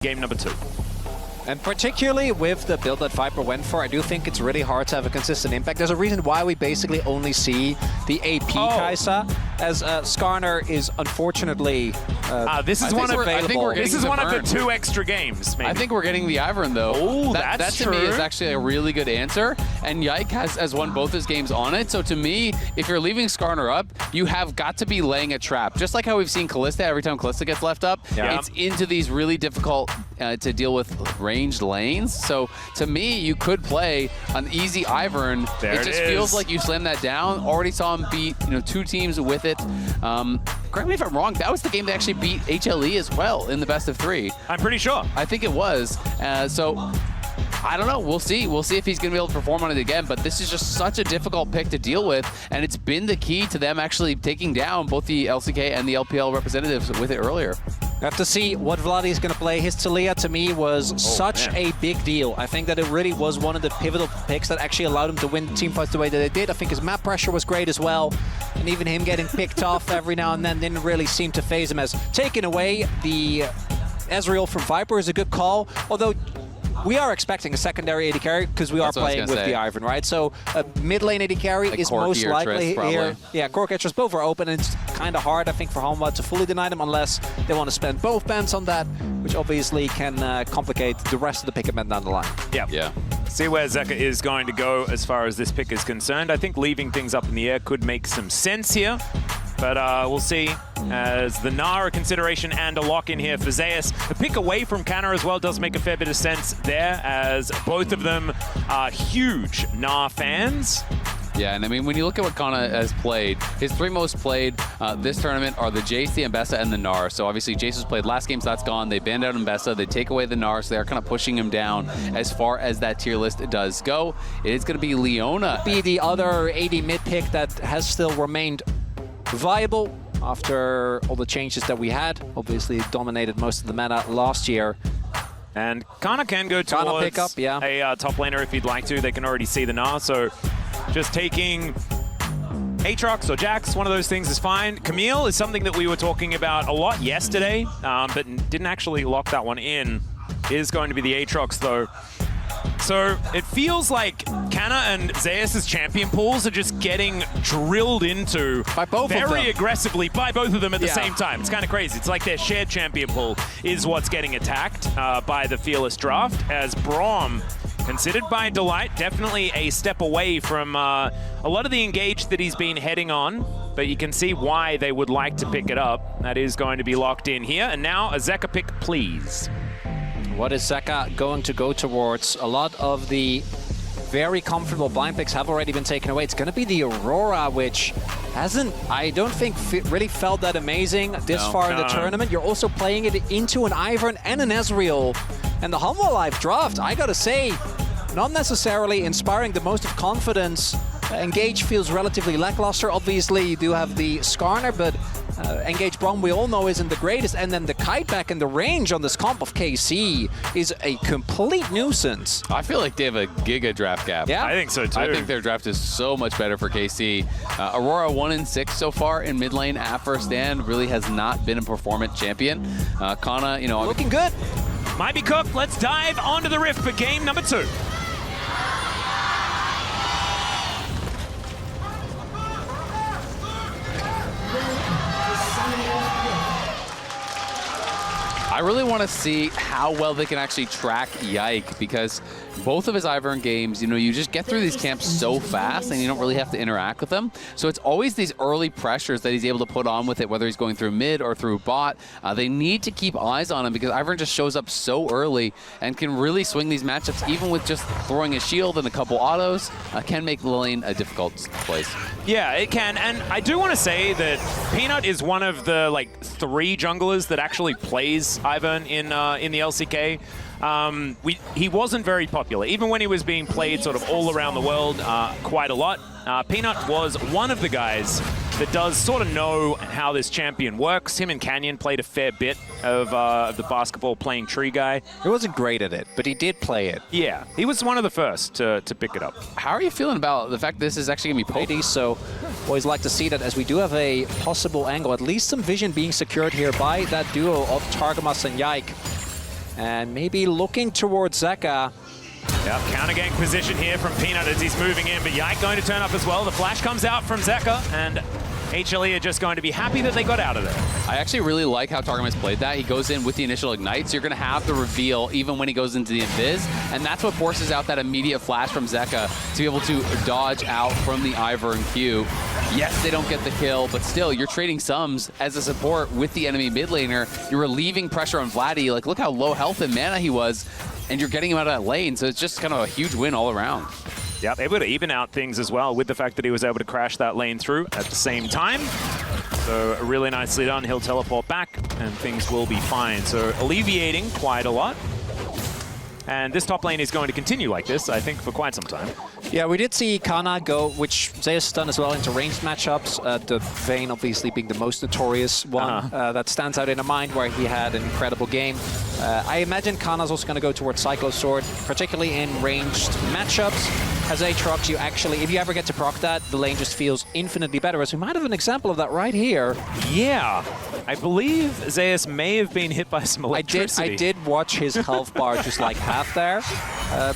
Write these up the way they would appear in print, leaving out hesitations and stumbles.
game number 2. And particularly with the build that Viper went for, I do think it's really hard to have a consistent impact. There's a reason why we basically only see the AP Kai'Sa, as Skarner is unfortunately this is one of the 2 extra games, maybe. I think we're getting the Ivern, though. Oh, that that's to true. me is actually a really good answer. And Yike has won both his games on it. So to me, if you're leaving Skarner up, you have got to be laying a trap. Just like how we've seen Kalista, every time Kalista gets left up, it's into these really difficult to deal with ranged lanes. So to me, you could play an easy Ivern. It just feels like you slammed that down. Already saw him beat 2 teams with it. Correct me if I'm wrong, that was the game they actually beat HLE as well in the best of 3. I'm pretty sure. I think it was. So I don't know. We'll see. We'll see if he's going to be able to perform on it again. But this is just such a difficult pick to deal with. And it's been the key to them actually taking down both the LCK and the LPL representatives with it earlier. We have to see what Vladi is going to play. His Taliyah, to me, was such a big deal. I think that it really was one of the pivotal picks that actually allowed him to win team fights the way that they did. I think his map pressure was great as well. And even him getting picked off every now and then didn't really seem to phase him. As taking away the Ezreal from Viper is a good call. Although we are expecting a secondary AD carry because we are playing with the Ivern, right? So a mid lane AD carry is most likely here. Yeah, Cork Etchers both are open, and it's kind of hard, I think, for HANWHA to fully deny them unless they want to spend both bans on that, which obviously can complicate the rest of the pick event down the line. Yeah. See where Zeka is going to go as far as this pick is concerned. I think leaving things up in the air could make some sense here. But we'll see, as the Gnar a consideration and a lock in here for Zeus. The pick away from Canna as well does make a fair bit of sense there, as both of them are huge Gnar fans. Yeah, and I mean, when you look at what Kana has played, his 3 most played this tournament are the Jace, the Mbessa, and the Gnar. So obviously, Jace was played last game, so that's gone. They banned out Mbessa. They take away the Gnar, so they're kind of pushing him down as far as that tier list does go. It is going to be Leona. Be the other AD mid pick that has still remained viable after all the changes that we had. Obviously, it dominated most of the meta last year. And Kana can go towards pick up, a top laner if he'd like to. They can already see the Gnar, so just taking Aatrox or Jax, one of those things is fine. Camille is something that we were talking about a lot yesterday, but didn't actually lock that one in. Is going to be the Aatrox, though. So it feels like Canna and Zeus' champion pools are just getting drilled into by both very aggressively by both of them at the same time. It's kind of crazy. It's like their shared champion pool is what's getting attacked by the Fearless draft, as Braum, considered by Delight, definitely a step away from a lot of the engage that he's been heading on, but you can see why they would like to pick it up. That is going to be locked in here. And now a Zeka pick, please. What is Zeka going to go towards? A lot of the very comfortable blind picks have already been taken away. It's going to be the Aurora, which hasn't, I don't think, really felt that amazing this far in the tournament. You're also playing it into an Ivern and an Ezreal. And the HANWHA Live draft, I gotta say, not necessarily inspiring the most of confidence. Engage feels relatively lackluster. Obviously, you do have the Skarner, but Engage Braum, we all know, isn't the greatest. And then the Kiteback and the range on this comp of KC is a complete nuisance. I feel like they have a giga draft gap. Yeah, I think so too. I think their draft is so much better for KC. Aurora 1-6 so far in mid lane at first stand, really has not been a performant champion. Kana, looking good. Might be cooked. Let's dive onto the Rift for game number 2. I really want to see how well they can actually track Yike, because both of his Ivern games, you just get through these camps so fast and you don't really have to interact with them. So it's always these early pressures that he's able to put on with it, whether he's going through mid or through bot. They need to keep eyes on him because Ivern just shows up so early and can really swing these matchups, even with just throwing a shield and a couple autos, can make the lane a difficult place. Yeah, it can. And I do want to say that Peanut is one of the 3 junglers that actually plays Ivern in the LCK. He wasn't very popular, even when he was being played sort of all around the world quite a lot. Peanut was one of the guys that does sort of know how this champion works. Him and Canyon played a fair bit of the basketball playing tree guy. He wasn't great at it, but he did play it. Yeah, he was one of the first to pick it up. How are you feeling about the fact that this is actually going to be poked? So always like to see that, as we do have a possible angle, at least some vision being secured here by that duo of Targamas and Yike. And maybe looking towards Zeka. Yep, counter gank position here from Peanut as he's moving in, but Yike going to turn up as well. The flash comes out from Zeka, and HLE are just going to be happy that they got out of there. I actually really like how Targamas played that. He goes in with the initial ignite, so you're going to have the reveal even when he goes into the invis, and that's what forces out that immediate flash from Zeka to be able to dodge out from the Ivern and Q. Yes, they don't get the kill, but still, you're trading sums as a support with the enemy mid laner. You're relieving pressure on Vladdy. Like, look how low health and mana he was, and you're getting him out of that lane, so it's just kind of a huge win all around. Yep, able to even out things as well with the fact that he was able to crash that lane through at the same time. So really nicely done. He'll teleport back and things will be fine. So alleviating quite a lot. And this top lane is going to continue like this, I think, for quite some time. Yeah, we did see Kana go, which Zeus has done as well, into ranged matchups. The Vayne obviously being the most notorious one. That stands out in a mind where he had an incredible game. I imagine Kana's also going to go towards Cyclo Sword, particularly in ranged matchups. As Aatrox, you actually, if you ever get to proc that, the lane just feels infinitely better. As we might have an example of that right here. Yeah, I believe Zeus may have been hit by some electricity. I did watch his health bar just like half there.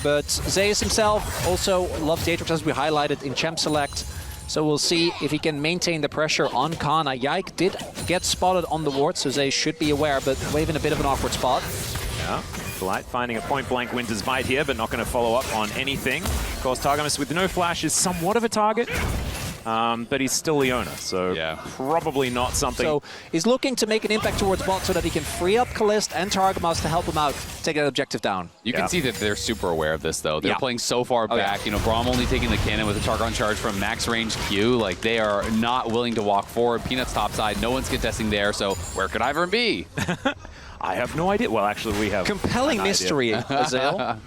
But Zeus himself also loves the Aatrox, as we highlighted in Champ Select. So we'll see if he can maintain the pressure on Kana. Yike did get spotted on the ward, so Zeus should be aware, but waving a bit of an awkward spot. Yeah, Blight finding a point-blank Winter's Bite here, but not going to follow up on anything. Of course, Targamas with no flash is somewhat of a target, but he's still Leona, so probably not something. So he's looking to make an impact towards bot so that he can free up Kalist and Targamas to help him out, take that objective down. You can see that they're super aware of this, though. They're playing so far back. You know, Braum only taking the cannon with a Targon charge from max range Q. Like, they are not willing to walk forward. Peanut's topside, no one's contesting there, so where could Ivern be? I have no idea. Well, actually, we have compelling mystery, Azale.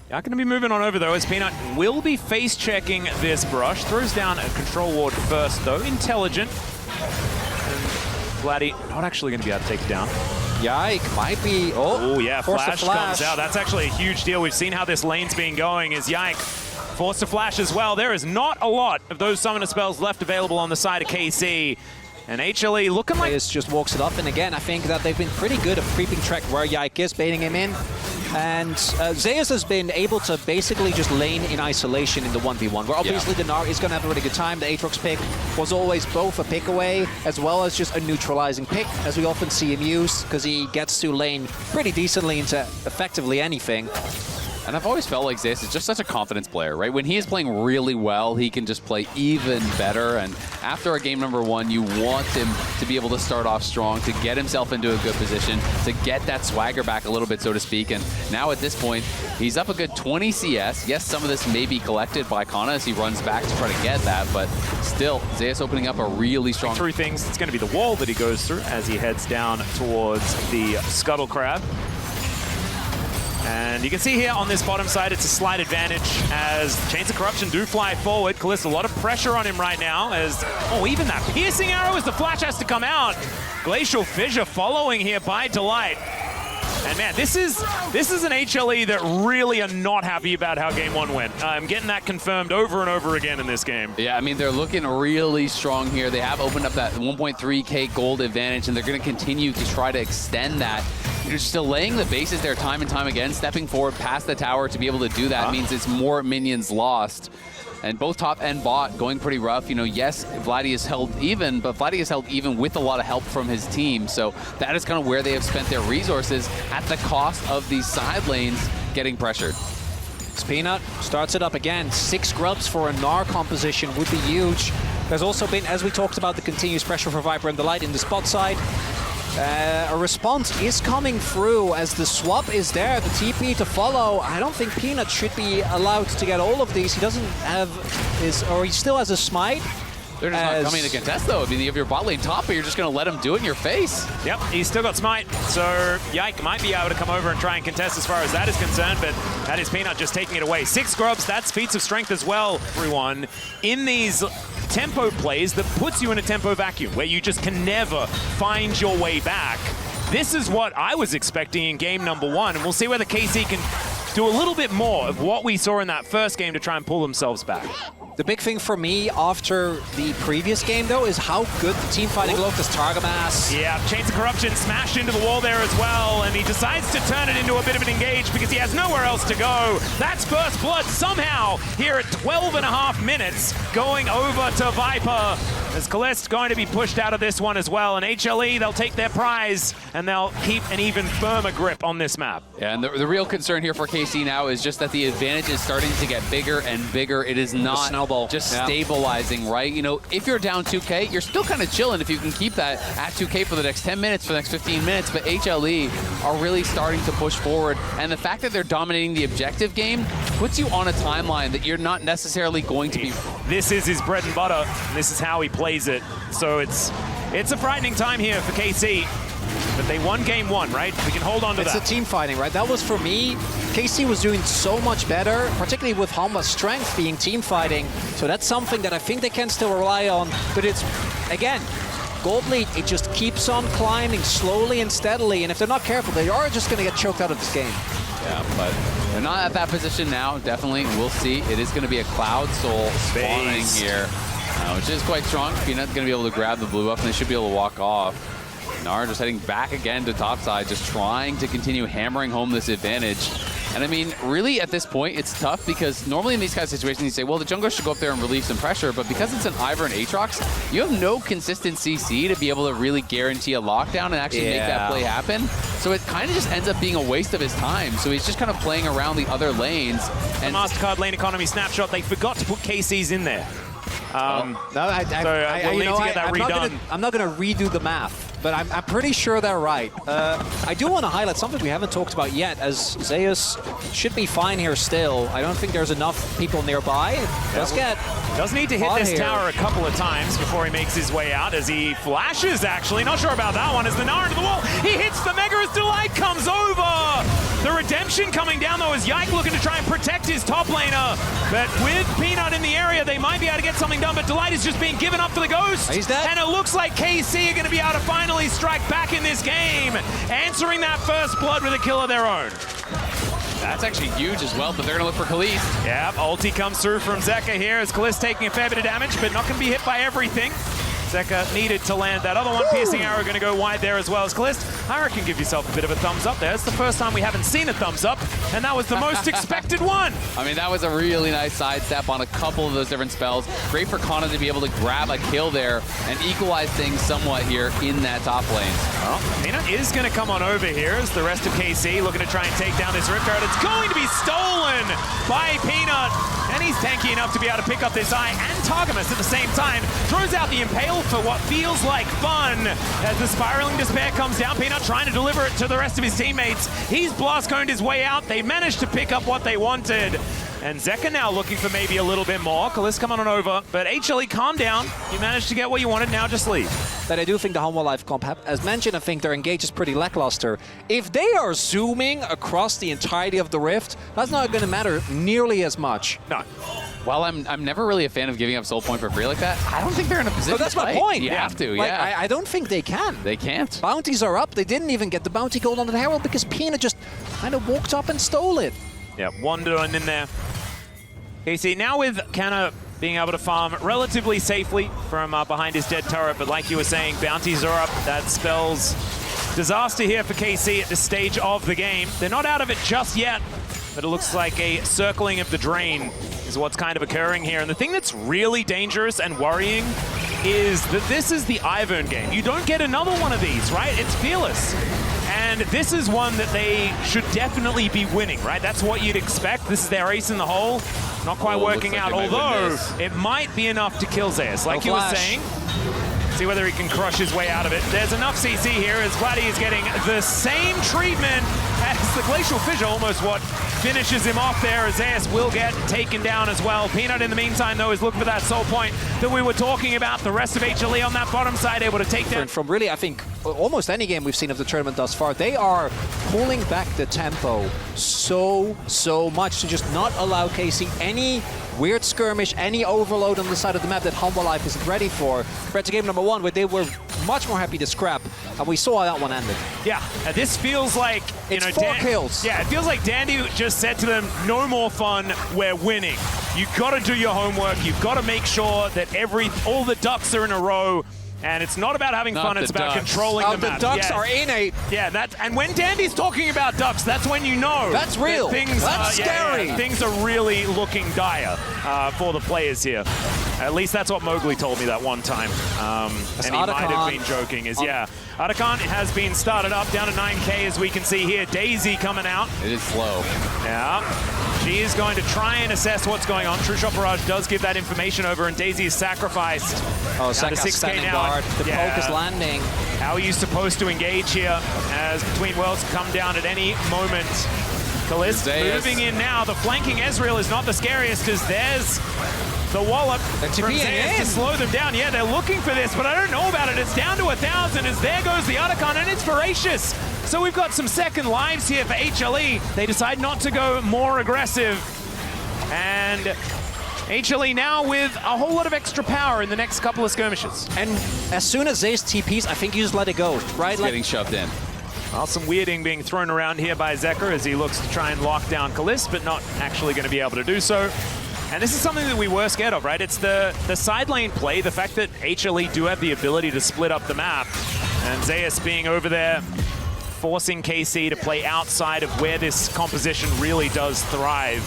Not going to be moving on over, though, as Peanut will be face-checking this brush. Throws down a control ward first, though. Intelligent. And Vladdy not actually going to be able to take it down. Yike might be... Oh, yeah, flash comes out. That's actually a huge deal. We've seen how this lane's been going, is Yike forced to flash as well. There is not a lot of those summoner spells left available on the side of KC. And HLE looking like... Zeus just walks it off, and again, I think that they've been pretty good at creeping track where Yike is, baiting him in. And Zeus has been able to basically just lane in isolation in the 1v1, where obviously the Gnar is going to have a really good time. The Aatrox pick was always both a pick away, as well as just a neutralizing pick, as we often see him use, because he gets to lane pretty decently into effectively anything. And I've always felt like Zeus is just such a confidence player, right? When he is playing really well, he can just play even better. And after a game number one, you want him to be able to start off strong, to get himself into a good position, to get that swagger back a little bit, so to speak. And now at this point, he's up a good 20 CS. Yes, some of this may be collected by Kana as he runs back to try to get that, but still, Zeus opening up a really strong... Through things, it's going to be the wall that he goes through as he heads down towards the Scuttle Crab. And you can see here on this bottom side, it's a slight advantage as Chains of Corruption do fly forward. Kalist, a lot of pressure on him right now as, even that piercing arrow as the flash has to come out. Glacial Fissure following here by Delight. And man, this is an HLE that really are not happy about how game one went. I'm getting that confirmed over and over again in this game. Yeah, I mean, they're looking really strong here. They have opened up that 1.3k gold advantage, and they're going to continue to try to extend that. You're just delaying the bases there time and time again. Stepping forward past the tower to be able to do that means it's more minions lost. And both top and bot going pretty rough. You know, yes, Vladdy is held even, but Vladdy is held even with a lot of help from his team. So that is kind of where they have spent their resources at the cost of these side lanes getting pressured. Peanut starts it up again. 6 grubs for a Gnar composition would be huge. There's also been, as we talked about, the continuous pressure for Viper and Delight in the spot side. A response is coming through as the swap is there, the TP to follow. I don't think Peanut should be allowed to get all of these. He doesn't have his, or he still has a smite. They're just not coming to contest, though. I mean, you have your bot lane top, but you're just going to let him do it in your face. Yep, he's still got smite, so Yike might be able to come over and try and contest as far as that is concerned, but that is Peanut just taking it away. 6 grubs, that's feats of strength as well, everyone. In these tempo plays that puts you in a tempo vacuum, where you just can never find your way back. This is what I was expecting in game number one, and we'll see whether KC can do a little bit more of what we saw in that first game to try and pull themselves back. The big thing for me after the previous game, though, is how good the team fighting looked as Targamas. Yeah, Chains of Corruption smashed into the wall there as well, and he decides to turn it into a bit of an engage because he has nowhere else to go. That's first blood somehow here at 12.5 minutes, going over to Viper. As Kalist going to be pushed out of this one as well, and HLE, they'll take their prize, and they'll keep an even firmer grip on this map. Yeah, and the real concern here for KC now is just that the advantage is starting to get bigger and bigger. It is not just stabilizing, right? You know, if you're down 2K, you're still kind of chilling if you can keep that at 2K for the next 10 minutes, for the next 15 minutes, but HLE are really starting to push forward, and the fact that they're dominating the objective game puts you on a timeline that you're not necessarily going to be. This is his bread and butter. This is how he plays it. So it's a frightening time here for KC. But they won game one, right? We can hold on to that. It's a team fighting, right? That was, for me, KC was doing so much better, particularly with HANWHA's strength being team fighting. So that's something that I think they can still rely on. But it's, again, Gold Lead, it just keeps on climbing slowly and steadily. And if they're not careful, they are just going to get choked out of this game. Yeah, but they're not at that position now, definitely. We'll see. It is going to be a Cloud Soul spawning here, which is quite strong. Peanut's going to be able to grab the blue buff, and they should be able to walk off. Gnar just heading back again to topside, just trying to continue hammering home this advantage. And I mean, really at this point, it's tough because normally in these kind of situations, you say, well, the jungler should go up there and relieve some pressure, but because it's an Ivern and Aatrox, you have no consistent CC to be able to really guarantee a lockdown and actually make that play happen. So it kind of just ends up being a waste of his time. So he's just kind of playing around the other lanes. And the MasterCard lane economy snapshot, they forgot to put KC's in there. We'll need to get that redone. I'm not going to redo the math, but I'm pretty sure they're right. I do want to highlight something we haven't talked about yet, as Zeus should be fine here still. I don't think there's enough people nearby. Does need to hit this tower a couple of times before he makes his way out, as he flashes, actually. Not sure about that one, as the Gnar into the wall. He hits the Mega as Delight comes over. The redemption coming down, though, is Yike looking to try and protect his top laner. But with Peanut in the area, they might be able to get something done, but Delight is just being given up to the Ghost. He's dead. And it looks like KC are going to be able to finally strike back in this game, answering that first blood with a kill of their own. That's actually huge as well, but they're going to look for Kalist. Yeah, ulti comes through from Zeka here, as Kalist taking a fair bit of damage, but not going to be hit by everything. Zeka needed to land that other one. Piercing arrow going to go wide there as well as Kalist. I reckon give yourself a bit of a thumbs up there. It's the first time we haven't seen a thumbs up, and that was the most expected one. I mean, that was a really nice sidestep on a couple of those different spells. Great for Kana to be able to grab a kill there and equalize things somewhat here in that top lane. Well, Peanut is going to come on over here as the rest of KC looking to try and take down this Rift Guard. It's going to be stolen by Peanut, and he's tanky enough to be able to pick up this Eye and Targamas at the same time. Throws out the Impale for what feels like fun as the Spiraling Despair comes down. Peanut trying to deliver it to the rest of his teammates. He's blast coned his way out. They managed to pick up what they wanted. And Zeka now looking for maybe a little bit more. Kalist coming on over, but HLE, calm down. You managed to get what you wanted, now just leave. But I do think the HANWHA live comp, as mentioned, I think their engage is pretty lackluster. If they are zooming across the entirety of the Rift, that's not going to matter nearly as much. No. While I'm never really a fan of giving up soul point for free like that, I don't think they're in a position that's to my fight. point. You have to, like, I don't think they can. They can't. Bounties are up. They didn't even get the bounty gold on the Herald because Peanut just kind of walked up and stole it. Yeah, wandered in there. KC now with Kana being able to farm relatively safely from behind his dead turret, but like you were saying, bounties are up. That spells disaster here for KC at this stage of the game. They're not out of it just yet, but it looks like a circling of the drain is what's kind of occurring here. And the thing that's really dangerous and worrying is that this is the Ivern game. You don't get another one of these, right? It's Fearless. And this is one that they should definitely be winning, right? That's what you'd expect. This is their ace in the hole. Not quite working out, although it might be enough to kill Zeus. Like you were saying, see whether he can crush his way out of it. There's enough CC here as Vladdy is getting the same treatment as the Glacial Fissure, almost what finishes him off there, as Zeus will get taken down as well. Peanut, in the meantime, though, is looking for that soul point that we were talking about. The rest of HLE on that bottom side able to take down. From really, I think, almost any game we've seen of the tournament thus far, they are pulling back the tempo so much to just not allow KC any weird skirmish, any overload on the side of the map that HANWHA Life isn't ready for. Compared to game number one, where they were much more happy to scrap, and we saw how that one ended. Yeah, this feels like, you know, 4 kills. Yeah, it feels like Dandy just said to them, no more fun, we're winning. You've got to do your homework. You've got to make sure that all the ducks are in a row. And it's not about having fun, it's about controlling the map. The ducks are innate. Yeah, and when Dandy's talking about ducks, that's when you know. That's real. That's scary. Things are really looking dire for the players here. At least that's what Mowgli told me that one time. And he might have been joking. Atakan has been started up down to 9K, as we can see here. Daisy coming out. It is slow. Yeah. She is going to try and assess what's going on. True Shot Barrage does give that information over, and Daisy is sacrificed. Oh, Seka 6K now. Guard. The poke is landing. How are you supposed to engage here as Between Worlds come down at any moment? Kalist moving in now. The flanking Ezreal is not the scariest because there's the wallop from Zeus to slow them down. Yeah, they're looking for this, but I don't know about it. It's down to 1,000 as there goes the Atakan, and it's Voracious. So we've got some second lives here for HLE. They decide not to go more aggressive. And HLE now with a whole lot of extra power in the next couple of skirmishes. And as soon as Zeus TPs, I think you just let it go, right? It's getting shoved in. Well, some weirding being thrown around here by Zeker as he looks to try and lock down Kalist, but not actually going to be able to do so. And this is something that we were scared of, right? It's the side lane play, the fact that HLE do have the ability to split up the map. And Zeus being over there, forcing KC to play outside of where this composition really does thrive.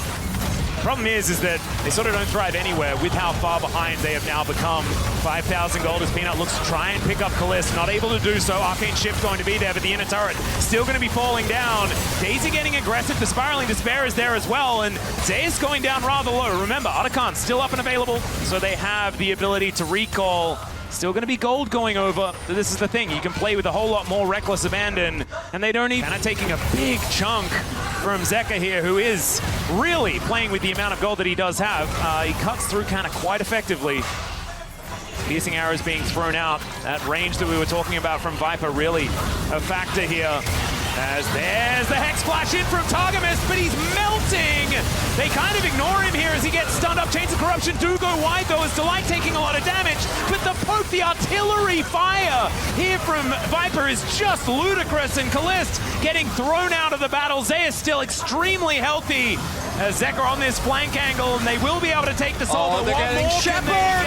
The problem is that they sort of don't thrive anywhere with how far behind they have now become. 5,000 gold as Peanut looks to try and pick up Kalist, not able to do so. Arcane Shift going to be there, but the inner turret still going to be falling down. Daisy getting aggressive, the Spiraling Despair is there as well, and Zeus going down rather low. Remember, Atakan still up and available, so they have the ability to recall. Still going to be gold going over. So this is the thing. You can play with a whole lot more reckless abandon, and they don't even... Kind of taking a big chunk from Zeka here, who is really playing with the amount of gold that he does have. He cuts through kind of quite effectively. Piercing arrows being thrown out. That range that we were talking about from Viper really a factor here. As there's the Hex Flash in from Targamas, but he's melting! They kind of ignore him here as he gets stunned up. Chains of Corruption do go wide though, as Delight taking a lot of damage, but the poke, the artillery fire here from Viper is just ludicrous, and Kalist getting thrown out of the battle. Zeus still extremely healthy. Zeker on this flank angle, and they will be able to take the soul. Oh, they're getting Shepherd!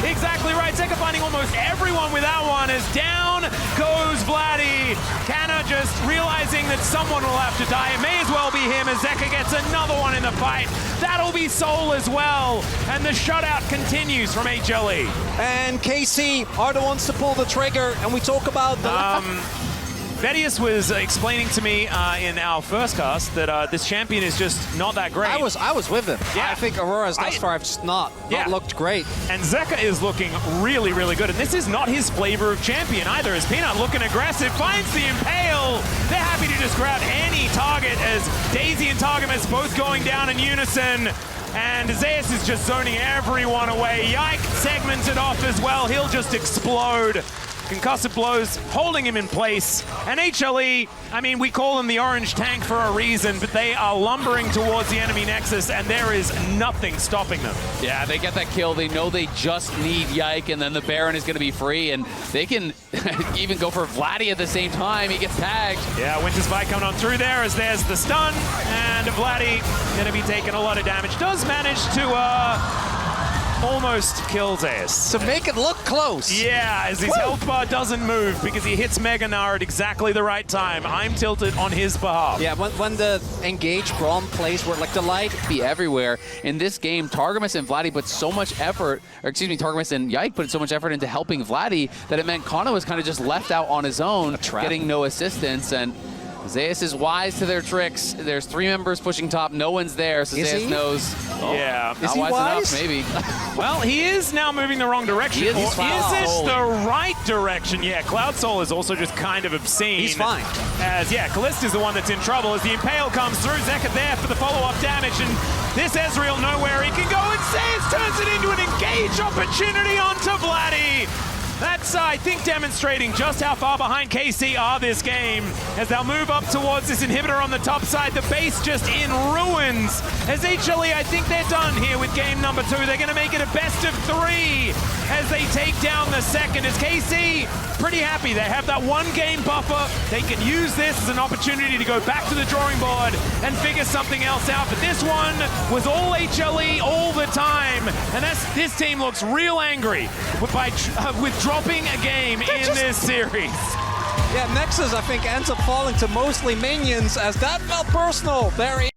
Exactly right. Zeker finding almost everyone with that one as down goes Vladdy. Canna just realizing that someone will have to die. It may as well be him as Zeker gets another one in the fight. That'll be Soul as well. And the shutout continues from HLE. And KC are the ones to pull the trigger, and we talk about the... Vedius was explaining to me in our first cast that this champion is just not that great. I was with him. Yeah. I think Aurora's thus far have just not looked great. And Zeka is looking really, really good. And this is not his flavor of champion either, as Peanut looking aggressive, finds the Impale. They're happy to just grab any target as Daisy and Targamas both going down in unison. And Zeus is just zoning everyone away. Yike segmented off as well. He'll just explode. Concussive blows holding him in place. And HLE, I mean, we call them the orange tank for a reason, but they are lumbering towards the enemy nexus, and there is nothing stopping them. Yeah, they get that kill. They know they just need Yike, and then the Baron is going to be free, and they can even go for Vladdy at the same time. He gets tagged. Yeah, Winter's Fight coming on through there as there's the stun, and Vladdy going to be taking a lot of damage. Does manage to almost kill Zeus. To make it look close. Yeah, as his health bar doesn't move because he hits Mega Gnar at exactly the right time. I'm tilted on his behalf. Yeah, when the engaged Braum plays where like the light be everywhere. In this game, Targamas and Vladdy put so much effort, or excuse me, Targamas and Yike put so much effort into helping Vladdy that it meant Kana was kind of just left out on his own, getting no assistance. And Zeus is wise to their tricks. There's 3 members pushing top. No one's there, so Zeus knows. Oh, yeah. Not wise enough, maybe. Well, he is now moving the wrong direction. Is this the right direction? Yeah, Cloud Soul is also just kind of obscene. He's fine. As, yeah, Kalist is the one that's in trouble as the Impale comes through. Zeka there for the follow-up damage, and this Ezreal nowhere he can go, and Zeus turns it into an engage opportunity onto Vladdy. That's, I think, demonstrating just how far behind KC are this game as they'll move up towards this inhibitor on the top side. The base just in ruins. As HLE, I think they're done here with game number 2. They're going to make it a best of 3 as they take down the second. As KC, pretty happy. They have that 1-game buffer. They can use this as an opportunity to go back to the drawing board and figure something else out. But this one was all HLE all the time. And this team looks real angry with dropping a game in this series. Yeah, Nexus, I think, ends up falling to mostly minions as that felt personal. There